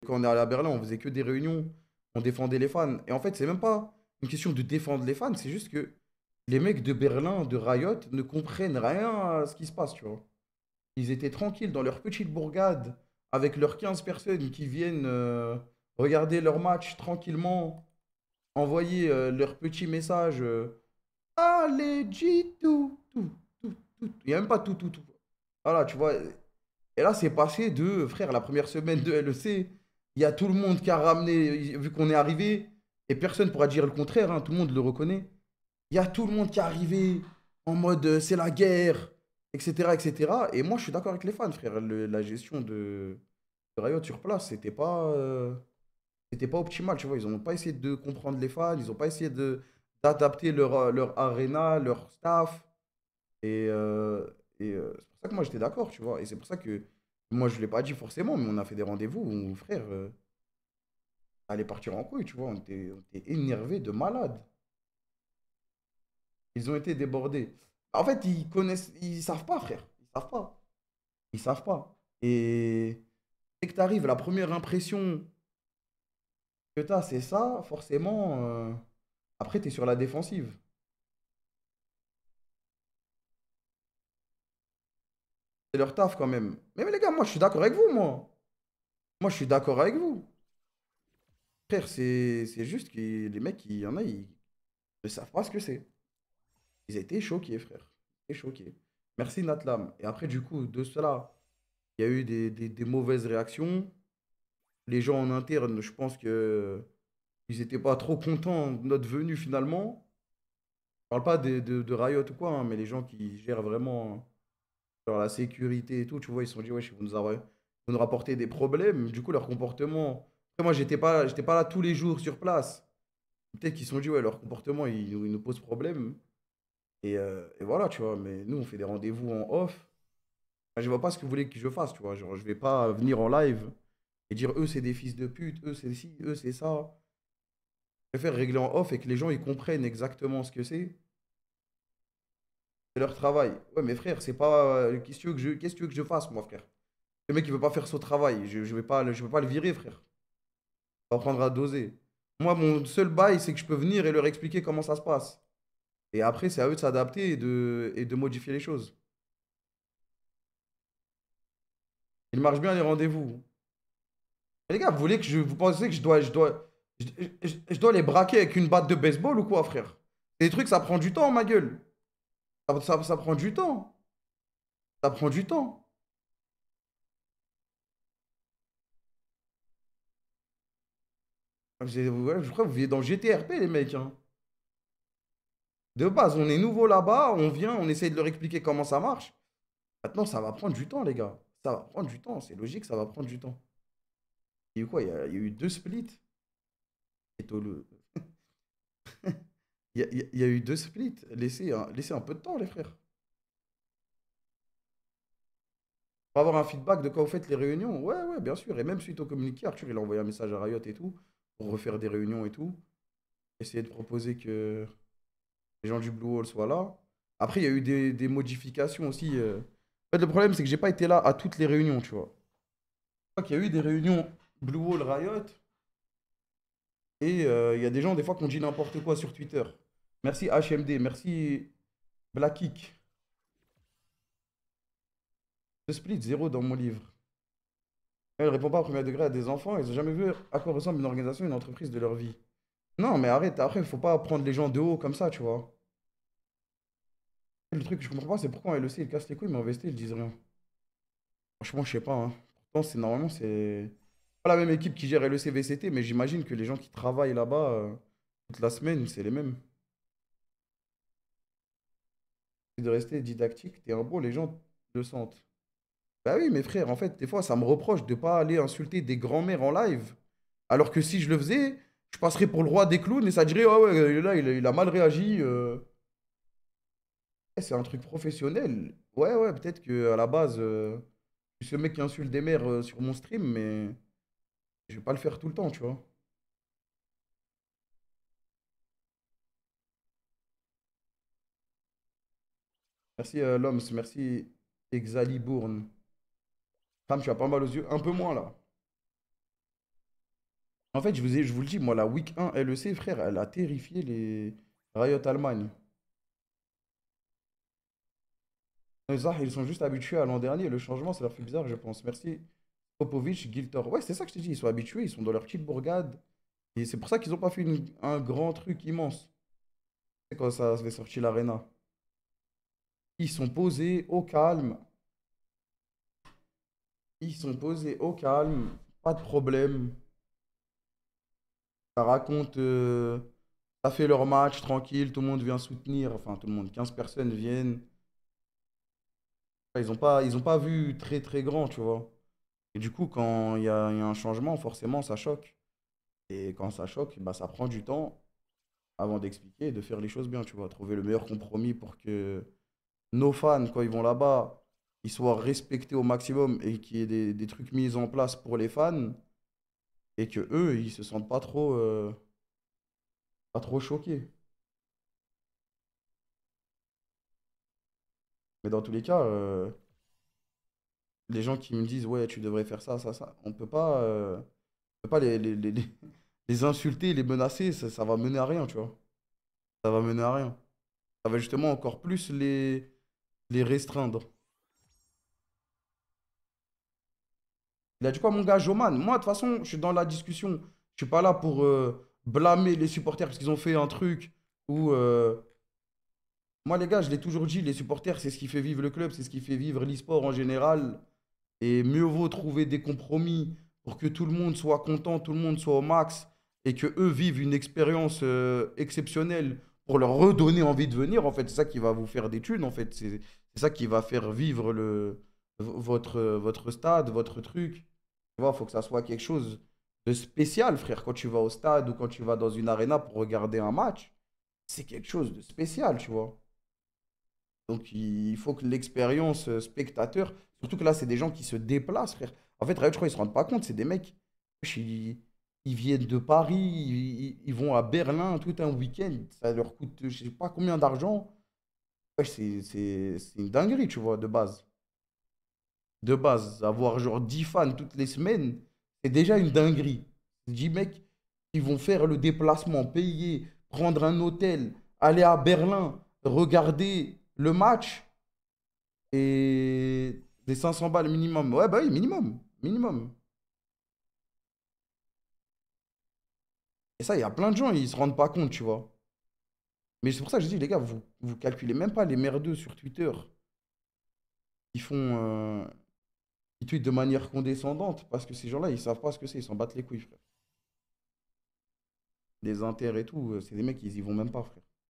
Quand on est allé à Berlin, on faisait que des réunions, on défendait les fans. Et en fait, c'est même pas une question de défendre les fans, c'est juste que les mecs de Berlin, de Riot, ne comprennent rien à ce qui se passe, tu vois. Ils étaient tranquilles dans leur petite bourgade, avec leurs 15 personnes qui viennent regarder leur match tranquillement, envoyer leurs petits messages. Allez, G, tout. Il n'y a même pas tout. Voilà, tu vois. Et là, c'est passé de, frère, la première semaine de LEC, il y a tout le monde qui a ramené, vu qu'on est arrivé, et personne pourra dire le contraire, hein, tout le monde le reconnaît. Il y a tout le monde qui est arrivé en mode c'est la guerre, etc., etc. Et moi, je suis d'accord avec les fans, frère. La gestion de Riot sur place, c'était pas optimal, tu vois. Ils n'ont pas essayé de comprendre les fans, ils n'ont pas essayé d'adapter leur arena, leur staff. Et, c'est pour ça que moi j'étais d'accord, tu vois. Et c'est pour ça que moi je ne l'ai pas dit forcément, mais on a fait des rendez-vous où, frère, ça allait partir en couille, tu vois. On était énervés de malade. Ils ont été débordés. En fait, ils connaissent, ils savent pas, frère. Ils savent pas. Ils savent pas. Et dès que tu arrives, la première impression que tu as, c'est ça, forcément. Après, tu es sur la défensive. C'est leur taf quand même. Mais les gars, moi je suis d'accord avec vous, moi. Moi je suis d'accord avec vous. Frère, c'est juste que les mecs, il y en a, ils ne savent pas ce que c'est. Ils étaient choqués, frère. Ils étaient choqués. Merci Natlam. Et après, du coup, de cela, il y a eu des mauvaises réactions. Les gens en interne, je pense que ils n'étaient pas trop contents de notre venue finalement. Je parle pas de Riot ou quoi, hein, mais les gens qui gèrent vraiment genre, la sécurité et tout, tu vois, ils se sont dit, ouais, vous nous rapportez des problèmes. Du coup, leur comportement. Après, moi, j'étais pas là tous les jours sur place. Peut-être qu'ils se sont dit, ouais, leur comportement, il nous pose problème. Et voilà, tu vois. Mais nous, on fait des rendez-vous en off. Enfin, je vois pas ce que vous voulez que je fasse, tu vois. Genre, je vais pas venir en live et dire, eux, c'est des fils de pute, eux, c'est ci, eux, c'est ça. Je préfère régler en off et que les gens, ils comprennent exactement ce que c'est. C'est leur travail. Ouais, mais frère, c'est pas. Qu'est-ce que tu veux que je fasse, moi, frère? Le mec, il veut pas faire son travail. Je vais pas le virer, frère. On va apprendre à doser. Moi, mon seul bail, c'est que je peux venir et leur expliquer comment ça se passe. Et après, c'est à eux de s'adapter et de modifier les choses. Il marche bien les rendez-vous. Mais les gars, vous pensez que je dois les braquer avec une batte de baseball ou quoi, frère? Des trucs, ça prend du temps, ma gueule. Ça prend du temps. Ça prend du temps. Ouais, je crois que vous vivez dans le GTRP, les mecs, hein. De base, on est nouveau là-bas, on vient, on essaye de leur expliquer comment ça marche. Maintenant, ça va prendre du temps, les gars. Ça va prendre du temps. C'est logique, ça va prendre du temps. Il y a eu quoi? Il y a eu deux splits. Et il y a eu deux splits. Laissez un peu de temps, les frères. Pour avoir un feedback de quand vous faites les réunions. Ouais, ouais, bien sûr. Et même suite au communiqué, Arthur, il a envoyé un message à Riot et tout, pour refaire des réunions et tout. Essayer de proposer que les gens du Blue Hole soient là. Après, il y a eu des modifications aussi. En fait, le problème, c'est que j'ai pas été là à toutes les réunions, tu vois. Je crois qu'il y a eu des réunions Blue Hole Riot. Et il y a des gens, des fois, qui ont dit n'importe quoi sur Twitter. Merci HMD, merci Blackkick. Je split zéro dans mon livre. Elle répond pas au premier degré à des enfants, ils n'ont jamais vu à quoi ressemble une organisation, une entreprise de leur vie. Non, mais arrête, après, il faut pas prendre les gens de haut comme ça, tu vois. Le truc que je comprends pas, c'est pourquoi LEC, ils cassent les couilles, mais en VST, ils disent rien. Franchement, je sais pas, hein. Pourtant, normalement, c'est pas la même équipe qui gère LEC VCT, mais j'imagine que les gens qui travaillent là-bas toute la semaine, c'est les mêmes. C'est de rester didactique, t'es un bon, les gens le sentent. Bah oui, mes frères, en fait, des fois, ça me reproche de pas aller insulter des grands-mères en live. Alors que si je le faisais, je passerais pour le roi des clowns et ça dirait, ah ouais, là, il a mal réagi. C'est un truc professionnel. Ouais, ouais, peut-être que à la base, je suis ce mec qui insulte des mères sur mon stream, mais je vais pas le faire tout le temps, tu vois. Merci Loms, merci Exalibourne. Femme, tu as pas mal aux yeux. Un peu moins là. En fait, je vous le dis, moi, la week 1 LEC, frère, elle a terrifié les Riot Allemagne. Les Zah, ils sont juste habitués à l'an dernier. Le changement, ça leur fait bizarre, je pense. Merci. Popovic, Giltor. Ouais, c'est ça que je t'ai dit. Ils sont habitués, ils sont dans leur petite bourgade. Et c'est pour ça qu'ils n'ont pas fait un grand truc immense. C'est quand ça avait sorti l'Arena. Ils sont posés au calme. Ils sont posés au calme. Pas de problème. Ça raconte. Ça fait leur match tranquille. Tout le monde vient soutenir. Enfin, tout le monde. 15 personnes viennent. Ils ont pas vu très très grand, tu vois. Et du coup, quand il y a un changement, forcément, ça choque. Et quand ça choque, bah, ça prend du temps avant d'expliquer et de faire les choses bien, tu vois. Trouver le meilleur compromis pour que nos fans, quand ils vont là-bas, ils soient respectés au maximum et qu'il y ait des trucs mis en place pour les fans et que eux, ils se sentent pas trop choqués. Mais dans tous les cas, les gens qui me disent, ouais, tu devrais faire ça, ça, ça, on peut pas les insulter, les menacer, ça va mener à rien, tu vois. Ça va mener à rien. Ça va justement encore plus les restreindre. Il a dit quoi, mon gars, Joman? Moi, de toute façon, je suis dans la discussion. Je suis pas là pour blâmer les supporters parce qu'ils ont fait un truc ou moi, les gars, je l'ai toujours dit, les supporters, c'est ce qui fait vivre le club, c'est ce qui fait vivre l'e-sport en général. Et mieux vaut trouver des compromis pour que tout le monde soit content, tout le monde soit au max et que eux vivent une expérience exceptionnelle pour leur redonner envie de venir. En fait, c'est ça qui va vous faire des thunes. En fait, c'est ça qui va faire vivre votre stade, votre truc. Tu vois, il faut que ça soit quelque chose de spécial, frère. Quand tu vas au stade ou quand tu vas dans une arena pour regarder un match, c'est quelque chose de spécial, tu vois. Donc, il faut que l'expérience spectateur, surtout que là, c'est des gens qui se déplacent, frère. En fait, Riot, je crois, ils se rendent pas compte. C'est des mecs, wesh, ils viennent de Paris, ils vont à Berlin tout un week-end. Ça leur coûte, je sais pas combien d'argent. Wesh, c'est une dinguerie, tu vois, de base. De base, avoir genre 10 fans toutes les semaines, c'est déjà une dinguerie. 10 mecs, ils vont faire le déplacement, payer, prendre un hôtel, aller à Berlin, regarder le match. Et des 500 balles minimum. Ouais, bah oui, minimum. Minimum. Et ça, il y a plein de gens, ils se rendent pas compte, tu vois. Mais c'est pour ça que je dis, les gars, vous calculez même pas les merdeux sur Twitter. Ils font. Ils tweetent de manière condescendante parce que ces gens-là, ils savent pas ce que c'est. Ils s'en battent les couilles, frère. Des inters et tout, c'est des mecs, ils y vont même pas, frère.